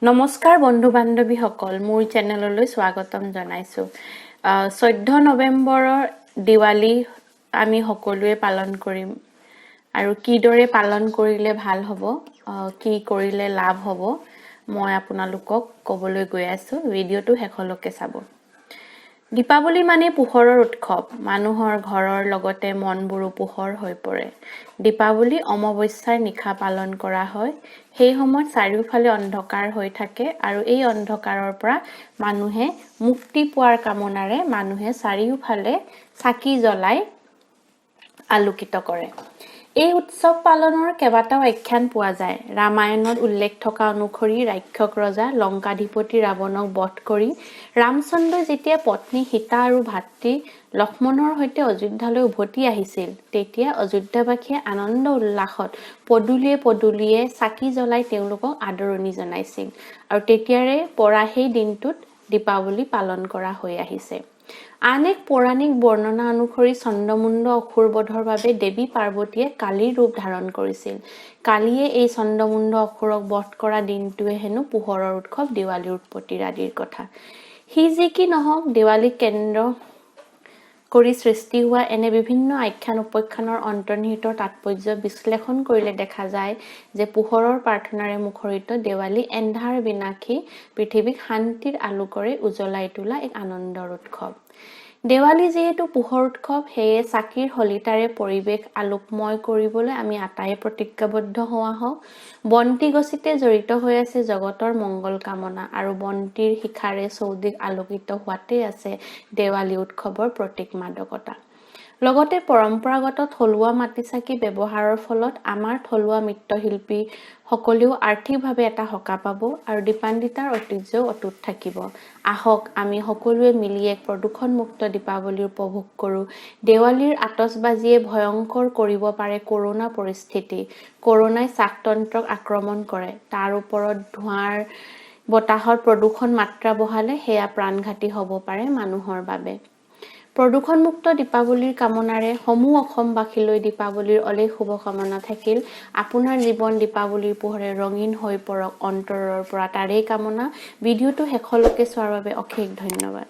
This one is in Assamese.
নমস্কাৰ বন্ধু বান্ধৱীসকল মোৰ চেনেললৈ স্বাগতম জনাইছো 14 নৱেম্বৰৰ দিৱালী আমি সকলোৱে পালন কৰিম আৰু কিদৰে পালন কৰিলে ভাল হ'ব কি কৰিলে লাভ হ'ব মই আপোনালোকক ক'বলৈ গৈ আছো ভিডিঅটো শেষলৈকে চাব দীপাৱলী মানে পোহৰৰ উৎসৱ মানুহৰ ঘৰৰ লগতে মনবোৰো পোহৰ হৈ পৰে দীপাৱলী অমাৱস্যাৰ নিশা পালন কৰা হয় সেই সময়ত চাৰিওফালে অন্ধকাৰ হৈ থাকে আৰু এই অন্ধকাৰৰ পৰা মানুহে মুক্তি পোৱাৰ কামনাৰে মানুহে চাৰিওফালে চাকি জ্বলাই আলোকিত কৰে এই উৎসৱ পালনৰ কেইবাটাও আখ্যান পোৱা যায় ৰামায়ণত উল্লেখ থকা অনুসৰি ৰাক্ষস ৰজা লংকাধিপতি ৰাৱণক বধ কৰি ৰামচন্দ্ৰই যেতিয়া পত্নী সীতা আৰু ভাতৃ লক্ষ্মণৰ সৈতে অযোধ্যালৈ উভতি আহিছিল তেতিয়া অযোধ্যাবাসীয়ে আনন্দ উল্লাসত পদুলিয়ে চাকি জ্বলাই তেওঁলোকক আদৰণি জনাইছিল আৰু তেতিয়াৰে পৰা সেই দিনটোত দীপাৱলী পালন কৰা হৈ আহিছে আন এক পৌৰাণিক বৰ্ণনা অনুসৰি চন্দ্ৰমুণ্ড অসুৰবধৰ বাবে দেৱী পাৰ্বতীয়ে কালীৰ ৰূপ ধাৰণ কৰিছিল কালীয়ে এই চন্দ্ৰমুণ্ড অসুৰক বধ কৰা দিনটোৱে হেনো পোহৰৰ উৎসৱ দিৱালীৰ উৎপত্তিৰ আদিৰ কথা হি যি কি নহওক দিৱালী কেন্দ্ৰ কৰি সৃষ্টি হোৱা এনে বিভিন্ন আখ্যান উপাখ্যানৰ অন্তৰ্নিহিত তাৎপৰ্য বিশ্লেষণ কৰিলে দেখা যায় যে পোহৰৰ প্ৰাৰ্থনাৰে মুখৰিত দিৱালী এন্ধাৰ বিনাশী পৃথিৱীক শান্তিৰ আলোকৰে উজ্বলাই তোলা এক আনন্দৰ উৎসৱ দেৱালী যেহেতু পোহৰ উৎসৱ হেয়ে চাকিৰ হলিতাৰে পৰিবেশ আলোকময় কৰিবলৈ আমি আটায়ে প্ৰতিজ্ঞাবদ্ধ হোৱা হওক বন্তি গছিতে জড়িত হৈ আছে জগতৰ মংগল কামনা আৰু বন্তিৰ শিখাৰে চৌদিশ আলোকিত হোৱাতে আছে দেৱালী উৎসৱৰ প্ৰতীক মাদকতা লগতে পৰম্পৰাগত থলুৱা মাটি চাকি ব্যৱহাৰৰ ফলত আমাৰ থলুৱা মৃৎশিল্পী সকলেও আৰ্থিকভাৱে এটা হকা পাব আৰু দীপান্বিতাৰ ঐতিহ্যও অটুট থাকিব আহক আমি সকলোৱে মিলি এক প্ৰদূষণমুক্ত দীপাৱলী উপভোগ কৰো দেৱালীৰ আতচবাজিয়ে ভয়ংকৰ কৰিব পাৰে কৰোনা পৰিস্থিতি কৰোনাই শ্বাসতন্ত্ৰক আক্ৰমণ কৰে তাৰ ওপৰত ধোঁৱাৰ বতাহৰ প্ৰদূষণ মাত্ৰা বঢ়ালে হেয়া প্ৰাণঘাতী হ'ব পাৰে মানুহৰ বাবে প্ৰদূষণমুক্ত দীপাৱলীৰ কামনাৰে সমূহ অসমবাসীলৈ দীপাৱলীৰ অলেখ শুভকামনা থাকিল আপোনাৰ জীৱন দীপাৱলীৰ পোহৰে ৰঙীন হৈ পৰক অন্তৰৰ পৰা তাৰেই কামনা ভিডিঅটো শেষলৈকে চোৱাৰ বাবে অশেষ ধন্যবাদ